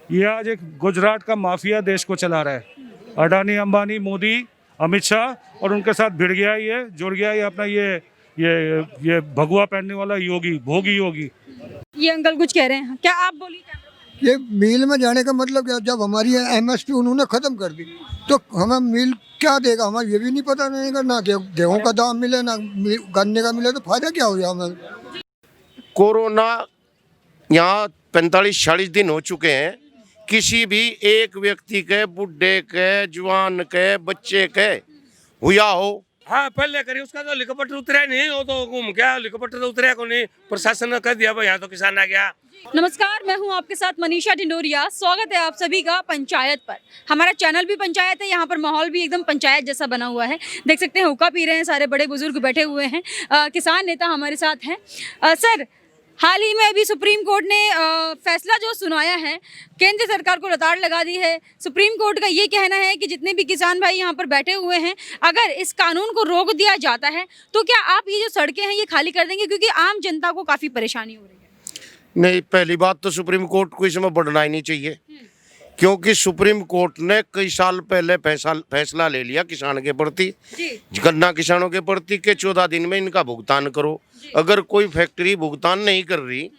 ये आज एक गुजरात का माफिया देश को चला रहा है। अडानी, अंबानी, मोदी, अमित शाह और उनके साथ भिड़ गया, ये जुड़ गया ये अपना ये भगवा पहनने वाला योगी, भोगी योगी। ये अंकल कुछ कह रहे हैं, क्या आप बोलिए। ये मिल में जाने का मतलब क्या? जब हमारी एमएसपी उन्होंने खत्म कर दी तो हमें मिल क्या देगा? हमें ये भी नहीं पता नहीं ना गेहूं का दाम मिले ना गन्ने का मिले, तो फायदा क्या हो गया हमें? कोरोना यहाँ 45-46 दिन हो चुके हैं। किसी भी एक व्यक्ति के, बुढ़े के, जवान के, बच्चे के हुआ हो। हाँ पहले करी, उसका तो हेलीकॉप्टर उतरा नहीं, वो तो घूम गया, हेलीकॉप्टर तो उतरा को नहीं, प्रशासन ने कह दिया भाई यहाँ तो किसान आ गया। नमस्कार, मैं हूं आपके साथ मनीषा ढिंडोरिया। स्वागत है आप सभी का पंचायत पर। हमारा चैनल भी पंचायत है, यहाँ पर माहौल भी एकदम पंचायत जैसा बना हुआ है। देख सकते हैं हुक्का पी रहे हैं, सारे बड़े बुजुर्ग बैठे हुए हैं। किसान नेता हमारे साथ हैं। सर, हाल ही में अभी सुप्रीम कोर्ट ने फैसला जो सुनाया है, केंद्र सरकार को लताड़ लगा दी है। सुप्रीम कोर्ट का ये कहना है कि जितने भी किसान भाई यहाँ पर बैठे हुए हैं, अगर इस कानून को रोक दिया जाता है तो क्या आप ये जो सड़कें हैं ये खाली कर देंगे? क्योंकि आम जनता को काफ़ी परेशानी हो रही है। नहीं, पहली बात तो सुप्रीम कोर्ट को इसमें बढ़ना ही नहीं चाहिए, क्योंकि सुप्रीम कोर्ट ने कई साल पहले फैसला ले लिया किसान के प्रति, गन्ना किसानों के प्रति के 14 दिन में इनका भुगतान करो। अगर कोई फैक्ट्री भुगतान नहीं कर रही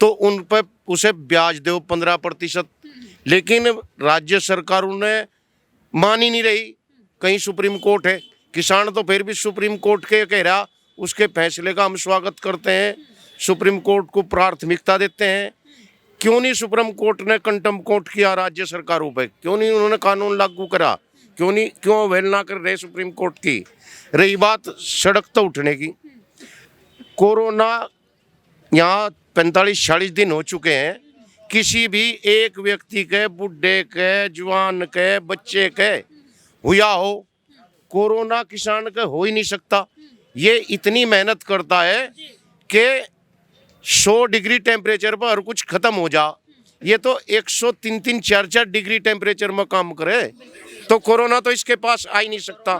तो उन पर उसे ब्याज दो 15%। लेकिन राज्य सरकारों ने मान ही नहीं रही। कहीं सुप्रीम कोर्ट है, किसान तो फिर भी सुप्रीम कोर्ट के कह रहा, उसके फैसले का हम स्वागत करते हैं, सुप्रीम कोर्ट को प्राथमिकता देते हैं। क्यों नहीं सुप्रीम कोर्ट ने कंटेम्प्ट कोर्ट किया राज्य सरकारों पर? क्यों नहीं उन्होंने कानून लागू करा? क्यों अवहेलना कर रहे सुप्रीम कोर्ट की? रही बात सड़क तो उठने की, कोरोना यहाँ 45-46 दिन हो चुके हैं। किसी भी एक व्यक्ति के, बुढ़े के, जवान के, बच्चे के हुआ हो। कोरोना किसान का हो ही नहीं सकता। ये इतनी मेहनत करता है कि 100 डिग्री टेम्परेचर पर हर कुछ खत्म हो जा, ये तो 103-3, 4-4 डिग्री टेम्परेचर में काम करे, तो कोरोना तो इसके पास आ ही नहीं सकता।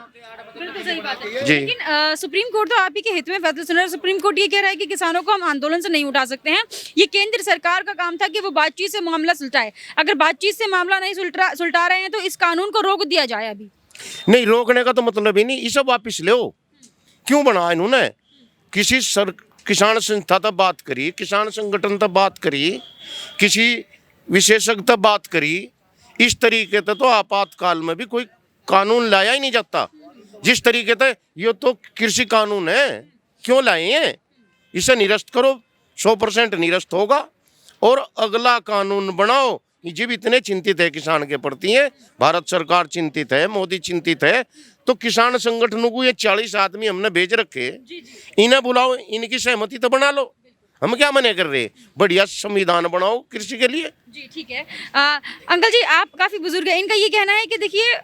बिल्कुल सही बात है जी। लेकिन सुप्रीम कोर्ट तो आप ही के हित में फैसला सुना रहा है। सुप्रीम कोर्ट ये कह रहा है कि किसानों को हम आंदोलन से नहीं उठा सकते हैं। ये केंद्र सरकार का काम था कि वो बातचीत से मामला सुलझाए। अगर बातचीत से मामला नहीं सुलझा रहे हैं तो इस कानून को रोक दिया जाए। अभी नहीं, रोकने का तो मतलब ही नहीं, ये सब वापिस लो। क्यों बना इन्होंने? किसान संस्था तक बात करी, किसान संगठन तक बात करी, किसी विशेषज्ञ तक बात करी। इस तरीके से तो आपातकाल में भी कोई कानून लाया ही नहीं जाता। जिस तरीके से ये तो कृषि कानून है, क्यों लाए हैं? इसे निरस्त करो, 100% निरस्त होगा और अगला कानून बनाओ। जब इतने चिंतित है किसान के प्रति है, भारत सरकार चिंतित है, मोदी चिंतित है, तो किसान संगठनों को ये 40 आदमी हमने भेज रखे, इन्हें बुलाओ, इनकी सहमति तो बना लो। हम क्या मना कर रहे? बढ़िया संविधान बनाओ कृषि के लिए। जी ठीक है। अंकल जी, आप काफी बुजुर्ग हैं, इनका ये कहना है कि देखिए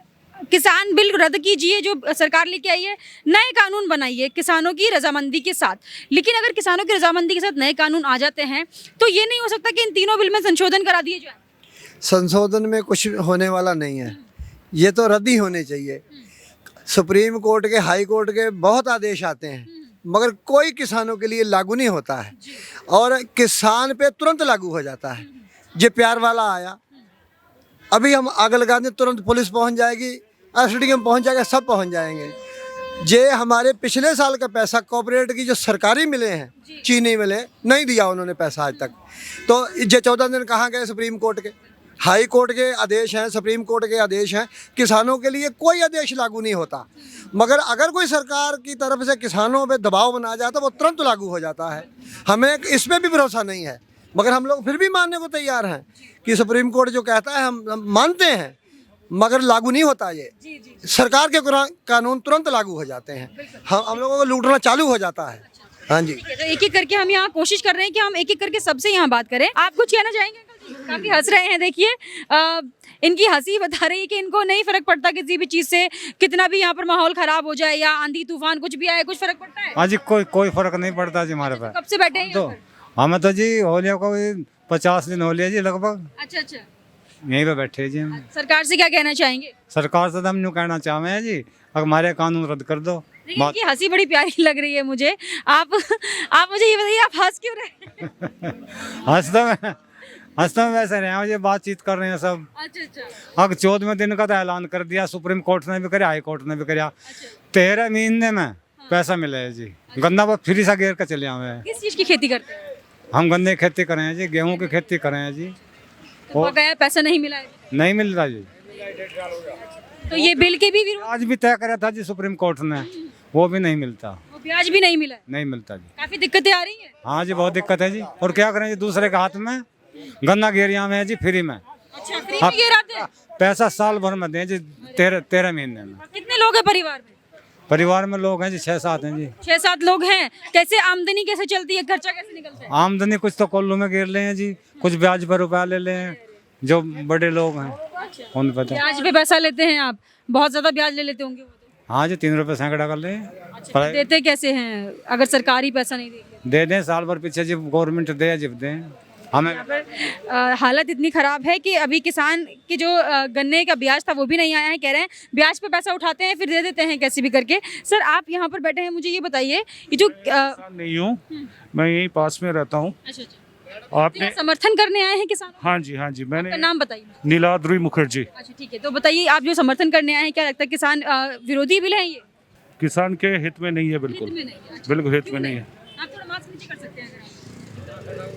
किसान बिल रद्द कीजिए जो सरकार लेके आई है, नए कानून बनाइए किसानों की रजामंदी के साथ। लेकिन अगर किसानों की रजामंदी के साथ नए कानून आ जाते हैं तो ये नहीं हो सकता कि इन तीनों बिल में संशोधन करा दिए जाए? संशोधन में कुछ होने वाला नहीं है, ये तो रद्द ही होने चाहिए। सुप्रीम कोर्ट के, हाई कोर्ट के बहुत आदेश आते हैं, मगर कोई किसानों के लिए लागू नहीं होता है और किसान पे तुरंत लागू हो जाता है। ये प्यार वाला आया, अभी हम आग लगा दें तुरंत पुलिस पहुंच जाएगी, एसडीएम पहुंच जाएगा, सब पहुंच जाएंगे। ये हमारे पिछले साल का पैसा कॉर्पोरेट की जो सरकारी मिले हैं, चीनी मिले, नहीं दिया उन्होंने पैसा आज तक। तो ये 14 दिन कहाँ गए? सुप्रीम कोर्ट के, हाई कोर्ट के आदेश हैं, सुप्रीम कोर्ट के आदेश हैं, किसानों के लिए कोई आदेश लागू नहीं होता। मगर अगर कोई सरकार की तरफ से किसानों पे दबाव बनाया जाता है वो तुरंत लागू हो जाता है। हमें इस पर भी भरोसा नहीं है, मगर हम लोग फिर भी मानने को तैयार हैं कि सुप्रीम कोर्ट जो कहता है हम मानते हैं, मगर लागू नहीं होता। ये सरकार के कानून तुरंत लागू हो जाते हैं, हम लोगों को लूटना चालू हो जाता है। हाँ जी, तो एक एक करके हम यहाँ कोशिश कर रहे हैं कि हम एक एक करके सबसे यहाँ बात करें। आप कुछ कहना चाहेंगे? काफी हंस रहे हैं, देखिए इनकी हंसी बता रही है कि इनको नहीं फर्क पड़ता किसी भी चीज से, कितना भी यहाँ पर माहौल खराब हो जाए या आंधी तूफान कुछ भी आए, कुछ फर्क पड़ता है? हाँ जी, कोई फर्क नहीं पड़ता जी हमारे पास। कब से बैठे हैं तो हमें तो जी होलिया को 50 दिन हो लिया जी लगभग, अच्छा अच्छा, यहीं पे बैठे हैं जी हम। सरकार से क्या कहना चाहेंगे? सरकार से तो हम यूँ कहना चाहते हैं जी, हमारे कानून रद्द कर दो। इनकी हंसी बड़ी प्यारी लग रही है मुझे। आप मुझे ये बताइए, आप हंस क्यों रहे हैं? हंस तो हंसते में वैसे रहे हैं, ये बातचीत कर रहे हैं सब। अच्छा अच्छा। अब 14वें दिन का तो ऐलान कर दिया, सुप्रीम कोर्ट ने भी कराया, हाई कोर्ट ने भी कराया। 13 महीने में पैसा मिले है जी। गन्ना वो फ्री सा घेर का चले आए हैं। किस चीज की खेती करते हैं? हम गन्ने की खेती करें हैं जी, गेहूं की खेती करें हैं जी। तो वो गया पैसा नहीं मिला है, नहीं मिल रहा जी। तो ये बिल के भी विरोध, आज भी तय करा था जी सुप्रीम कोर्ट ने, वो भी नहीं मिलता, वो ब्याज भी नहीं मिला है। नहीं मिलता जी। काफी दिक्कतें आ रही हैं। हाँ जी, बहुत दिक्कत है जी। और क्या करें जी, दूसरे के हाथ में गन्ना घेरिया में है जी, फ्री में। अच्छा, फ्री में ये रहते हैं। पैसा साल भर में दें जी, 13 महीने में। कितने लोग हैं परिवार में? परिवार में लोग हैं जी 6-7 हैं जी। 6-7 लोग हैं। कैसे आमदनी कैसे चलती है, खर्चा कैसे निकलता है? आमदनी कुछ तो कोल्लू में गिर ले हैं जी, कुछ ब्याज पर रुपया ले ले हैं, जो बड़े लोग हैं उन पता। ब्याज पे पैसा लेते हैं आप, बहुत ज्यादा ब्याज ले लेते होंगे वो तो। हाँ जी, 3 रुपये सैकड़ा कर ले। अच्छा, तो देते कैसे हैं अगर सरकारी पैसा नहीं देगी? दे दें साल भर पीछे, जब गवर्नमेंट दे जब दें हमें। यहाँ पर हालत इतनी खराब है कि अभी किसान के जो गन्ने का ब्याज था वो भी नहीं आया है। कह रहे हैं ब्याज पे पैसा उठाते हैं फिर दे देते हैं कैसे भी करके। सर, आप यहाँ पर बैठे हैं, मुझे ये बताइए, ये जो नहीं हूँ, मैं यहीं पास में रहता हूँ। अच्छा अच्छा, आपने समर्थन करने आए हैं किसान? हाँ जी, हाँ जी, आपका मैंने नाम बताइए। नीलाद्री मुखर्जी। अच्छा ठीक है, तो बताइए आप जो समर्थन करने आए हैं, क्या लगता है किसान विरोधी बिल है ये? किसान के हित में नहीं है, बिल्कुल हित में नहीं है। अच्छा, बिल्कुल हित में नहीं है। आप थोड़ा मास्क नीचे कर सकते हैं अगर आप।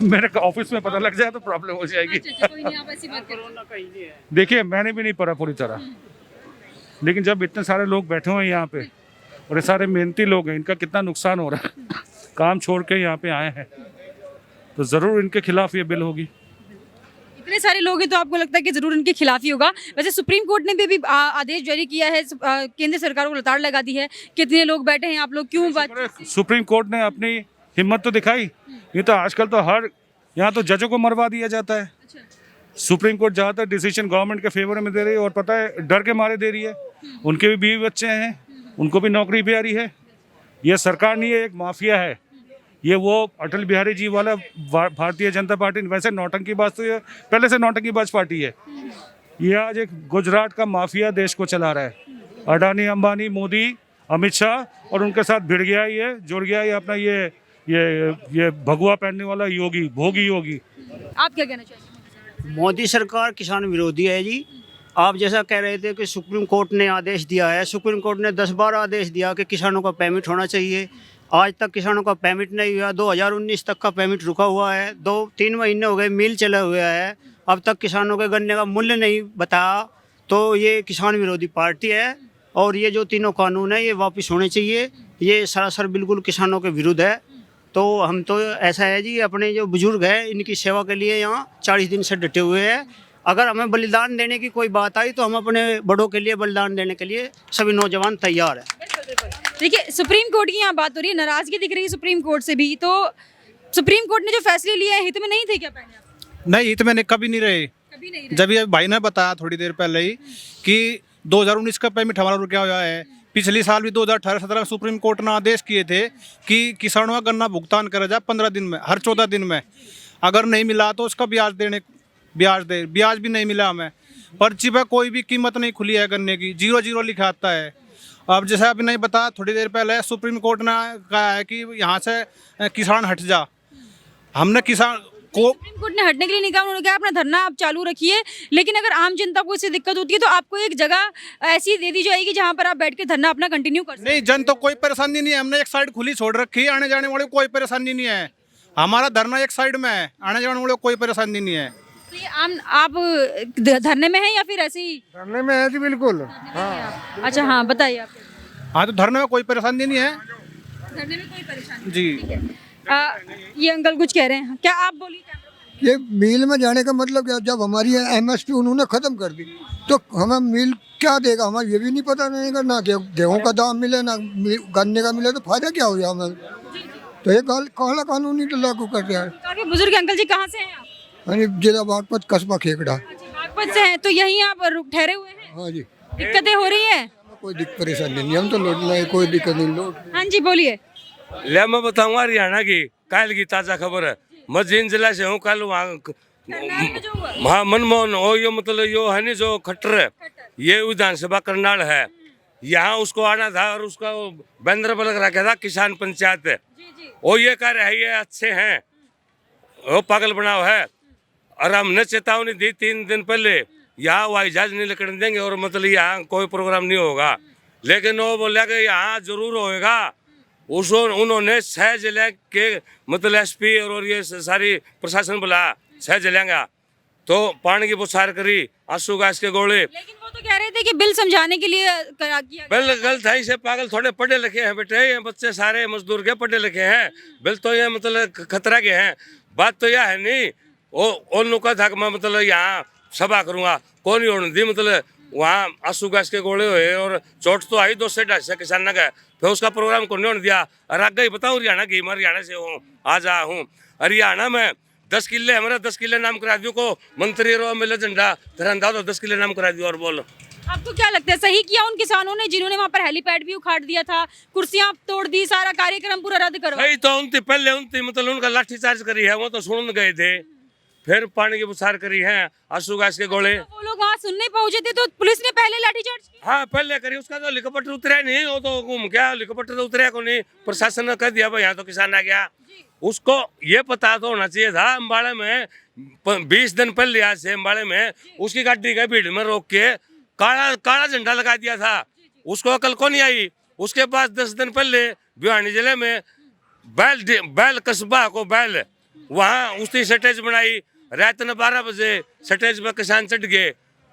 मेरे ऑफिस में पता लग जाए तो प्रॉब्लम हो जाएगी। अच्छा अच्छा, कोई नहीं, आप ऐसी बात करो। देखिए, मैंने भी नहीं पढ़ा पूरी तरह, लेकिन जब इतने सारे लोग बैठे हुए हैं यहाँ पे और ये सारे मेहनती लोग हैं, इनका कितना नुकसान हो रहा है, काम छोड़ के यहाँ पे आए हैं, तो ज़रूर इनके खिलाफ ये बिल होगी। इतने सारे लोग हैं तो आपको लगता है कि जरूर इनके खिलाफ ही होगा? वैसे सुप्रीम कोर्ट ने भी अभी आदेश जारी किया है, केंद्र सरकार को लताड़ लगा दी है। कितने लोग बैठे हैं, आप लोग क्यों बात? सुप्रीम कोर्ट ने अपनी हिम्मत तो दिखाई। ये तो आजकल तो हर यहाँ तो जजों को मरवा दिया जाता है। सुप्रीम कोर्ट ज़्यादातर डिसीजन गवर्नमेंट के फेवर में दे रही है, और पता है डर के मारे दे रही है। उनके भी बीवी बच्चे हैं, उनको भी नौकरी भी आ रही है। ये सरकार नहीं है, एक माफिया है ये। वो अटल बिहारी जी वाला भारतीय जनता पार्टी, वैसे नौटंकी बाज तो ये पहले से नौटंकी बाज पार्टी है। ये आज एक गुजरात का माफिया देश को चला रहा है। अडानी, अंबानी, मोदी, अमित शाह और उनके साथ भिड़ गया ये, जुड़ गया ये अपना ये भगवा पहनने वाला योगी, भोगी योगी। आप क्या कहना चाहेंगे? मोदी सरकार किसान विरोधी है जी। आप जैसा कह रहे थे कि सुप्रीम कोर्ट ने आदेश दिया है, सुप्रीम कोर्ट ने 10 बार आदेश दिया कि किसानों का पेमेंट होना चाहिए। आज तक किसानों का पेमेंट नहीं हुआ। 2019 तक का पेमेंट रुका हुआ है। 2-3 महीने हो गए मिल चला हुआ है, अब तक किसानों के गन्ने का मूल्य नहीं बताया। तो ये किसान विरोधी पार्टी है, और ये जो तीनों कानून है ये वापस होने चाहिए। ये सरासर बिल्कुल किसानों के विरुद्ध है। तो हम तो ऐसा है जी, अपने जो बुजुर्ग हैं इनकी सेवा के लिए यहाँ 40 दिन से डटे हुए हैं। अगर हमें बलिदान देने की कोई बात आई तो हम अपने बड़ों के लिए बलिदान देने के लिए सभी नौजवान तैयार हैं। देखिए, सुप्रीम कोर्ट की यहाँ बात हो रही है, नाराजगी दिख रही है सुप्रीम कोर्ट से भी। तो सुप्रीम कोर्ट ने जो फैसले लिए हैं हित में नहीं थे क्या पहले आप? नहीं, हित में कभी नहीं रहे। कभी नहीं रहे। जब ये भाई ने बताया थोड़ी देर पहले ही कि 2019 का पेमेंट हमारा रुका हुआ है। पिछले साल भी 2018-17 में सुप्रीम कोर्ट ने आदेश किए थे कि किसानों का गन्ना भुगतान करा जाए 15 दिन में, हर 14 दिन में। अगर नहीं मिला तो उसका ब्याज भी नहीं मिला हमें। पर्ची पर कोई भी कीमत नहीं खुली है गन्ने की, 0-0 लिखा आता है। अब जैसे अभी नहीं बताया थोड़ी देर पहले, सुप्रीम कोर्ट ने कहा है कि यहाँ से किसान हट जा। हमने किसान को सुप्रीम कोर्ट ने हटने के लिए नहीं कहा, उन्होंने कहा अपना धरना आप चालू रखिए, लेकिन अगर आम जनता को इससे दिक्कत होती है तो आपको एक जगह ऐसी दे दी जाएगी जहां पर आप बैठ के धरना अपना कंटिन्यू कर सकते हैं। नहीं, जन तो कोई परेशानी नहीं है। हमने एक साइड खुली छोड़ रखी है, आने जाने वाले को कोई परेशानी नहीं है। हमारा धरना एक साइड में है, आने जाने वाले को कोई परेशानी नहीं है। तो ये आप धरने में हैं या फिर ऐसे ही? धरने में है जी, बिल्कुल। अच्छा हाँ, बताइए आप। हाँ, तो धरने में कोई परेशानी नहीं है धरने में कोई परेशानी जी। ये अंकल कुछ कह रहे हैं, क्या आप बोलिए? ये मिल में जाने का मतलब क्या? जब हमारी एमएसपी उन्होंने ख़त्म कर दी तो हमें मिल क्या देगा? हमें ये भी नहीं पता नहीं करना कि गेहूँ का दाम मिले ना गन्ने का मिले तो फायदा क्या हो जाए हमें। तो ये काला कानून ही तो लागू कर रहा है। काफी बुजुर्ग अंकल जी, कहाँ से हैं आप? यानी जिला बागपत कस्बा खेकड़ा। बागपत से हैं, तो यहीं आप ठहरे हुए हैं? हाँ जी, दिक्कतें हो रही है? कोई दिक्कत परेशानी नहीं, हम तो लौटना है, कोई दिक्कत नहीं लौट। हाँ जी, बोलिए। ले मैं बताऊंगा हरियाणा की कल की ताज़ा खबर है। मैं जींद जिला से हूँ। कल वहाँ मनमोहन हो, यो मतलब यो है नहीं जो खट्टर है, ये विधानसभा करनाल है, यहाँ उसको आना था और उसका बैनर पर लग रखा था किसान पंचायत है। वो ये कह रहे हैं ये अच्छे हैं, वो पागल बनाओ है। और हमने चेतावनी दी 3 दिन पहले, यहाँ हवाई जहाज नहीं निकलने देंगे और मतलब यहाँ कोई प्रोग्राम नहीं होगा। लेकिन वो बोला कि यहाँ जरूर होएगा। उन्होंने 6 जिले के मतलब एसपी और ये सारी प्रशासन बुलाया, 6 जिले का, तो पानी की बौछार करी, आंसू गैस के गोले। लेकिन वो तो कह रहे थे कि बिल समझाने के लिए किया गया। बिल गलत है, इसे पागल थोड़े पढ़े लिखे हैं बेटे, ये बच्चे सारे मजदूर के पढ़े लिखे हैं। बिल तो ये मतलब खतरा के हैं। बात तो यह है नहीं, वो नुका था कि मैं मतलब यहाँ सभा करूँगा, कौन होने दी, मतलब वहाँ आंसू गैस के गोले हुए और चोट तो आई 2 से 2.5 किसान का। फिर उसका प्रोग्राम को नहीं होने दिया। और आगे ही बताऊँ हरियाणा की, मैं हरियाणा से हूँ, आज आया हूँ। हरियाणा में 10 किले, हमारा 10 किले नाम करा दियो को मंत्री रो मिले झंडा तिरंगा, तो 10 किले नाम करा दियो। और बोलो आपको क्या लगता है सही किया उन किसानों ने जिन्होंने वहाँ पर हेलीपैड भी उखाड़ दिया था, कुर्सियां तोड़ दी, सारा कार्यक्रम पूरा रद्द करवा? भाई तो उनती पहले उनती मतलब उनका लाठीचार्ज करी है, वो तो सुन गए थे। फिर पानी की बौछार करी है, आंसू गैस के गोले। तो वो लोग वहाँ सुनने पहुंचे थे तो पुलिस ने पहले लाठीचार्ज किया? हाँ पहले करी, उसका तो हेलीकॉप्टर उतरा नहीं, वो तो घूम गया, हेलीकॉप्टर तो उतरा को नहीं। प्रशासन ने कह दिया भाई यहाँ तो किसान आ गया। उसको ये पता तो होना चाहिए था। अम्बाड़े में 20 दिन पहले आज से अम्बाड़े में उसकी गाड़ी का भीड़ में रोक के काला झंडा लगा दिया था, उसको अकल को नहीं आई। उसके बाद 10 दिन पहले भिवानी जिले में बैल कस्बा को बैल वहाँ उसकी स्टेज बनाई, रात में 12 बजे स्टेज पर किसान चढ़ गए।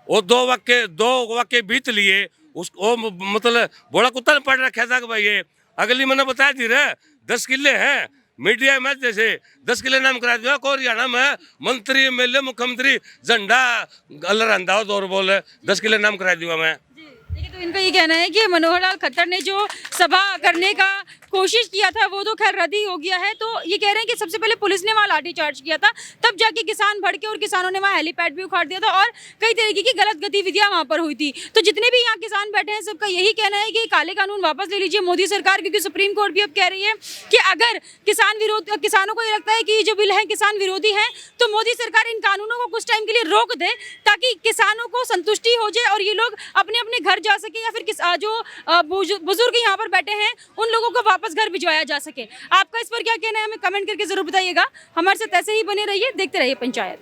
वो 2 वाक्य बीत लिए, उसको मतलब बड़ा कुत्ता पड़ रखा था कि भाई ये अगली मैंने बता दी रहे 10 किले हैं मीडिया में, जैसे 10 किले नाम करा दिया को हरियाणा में मंत्री एमएलए मुख्यमंत्री झंडा लहरांदा दौर बोले 10 किले नाम करा दिया मैं। देखिए तो इनका ये कहना है कि मनोहर लाल खट्टर ने जो सभा करने का कोशिश किया था वो तो खैर रद्द ही हो गया है। तो ये कह रहे हैं कि सबसे पहले पुलिस ने वहाँ लाठीचार्ज किया था, तब जाके किसान भड़के और किसानों ने वहाँ हेलीपैड भी उखाड़ दिया था और कई तरीके की गलत गतिविधियां वहाँ पर हुई थी। तो जितने भी यहाँ किसान बैठे हैं सबका यही कहना है कि काले कानून वापस ले लीजिए मोदी सरकार, क्योंकि सुप्रीम कोर्ट भी अब कह रही है कि अगर किसानों को ये लगता है कि जो बिल है किसान विरोधी है तो मोदी सरकार इन कानूनों को कुछ टाइम के लिए रोक दे ताकि किसानों को संतुष्टि हो जाए और ये लोग अपने अपने घर जा सके, या फिर जो बुजुर्ग यहाँ पर बैठे हैं उन लोगों को वापस घर भिजवाया जा सके। आपका इस पर क्या कहना है हमें कमेंट करके जरूर बताइएगा। हमारे साथ ऐसे ही बने रहिए, देखते रहिए पंचायत।